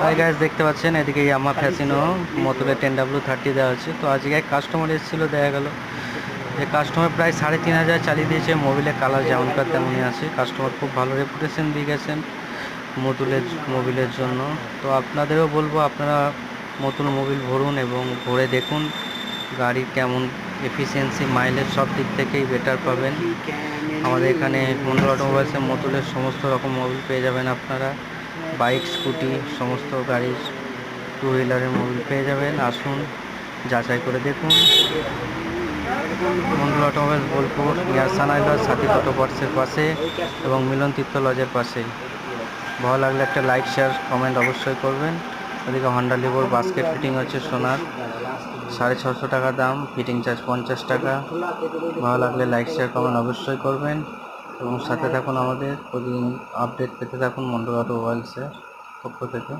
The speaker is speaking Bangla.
হাই গাইস, দেখতে পাচ্ছেন এদিকে ইয়ামা ফ্যাসিনো মোটরের 10W30 দেওয়া হচ্ছে। তো আজকে এক কাস্টমার এসেছিলো, দেখা গেল যে কাস্টমার প্রায় 3,500 চালিয়ে দিয়েছে। মোবিলের কালার যেমনকার তেমনই আছে। কাস্টমার খুব ভালো রেপুটেশন দিয়ে গেছেন মোবিলের জন্য। তো আপনাদেরও বলবো, আপনারা নতুন মোবিল ভরুন এবং ভরে দেখুন গাড়ির কেমন এফিসিয়েন্সি, মাইলেজ সব দিক থেকেই বেটার পাবেন। আমাদের এখানে মন্ডল অটোমোবাইলসে মোটরের সমস্ত রকম মোবিল পেয়ে যাবেন আপনারা। বাইক, স্কুটি, সমস্ত গাড়ির, টু হুইলারের মোবিল পেয়ে যাবেন। আসুন, যাচাই করে দেখুন। মন্ডল অটোমোবাইলস, বোলপুর, নিয়ার সানাই লজ, সাথী অটো পার্টসের পাশে এবং মিলন তীর্থ লজের পাশে। ভালো লাগলে একটা লাইক, শেয়ার, কমেন্ট অবশ্যই করবেন। ওদিকে হন্ডা লিভোর বাস্কেট ফিটিং হচ্ছে সোনার, 650 টাকা দাম, ফিটিং চার্জ 50 টাকা। ভালো লাগলে লাইক, শেয়ার, কমেন্ট অবশ্যই করবেন এবং সাথে থাকুন। আমাদের প্রতিদিন আপডেট পেতে থাকুন মন্ডল অটোমোবাইলসের পক্ষ থেকে।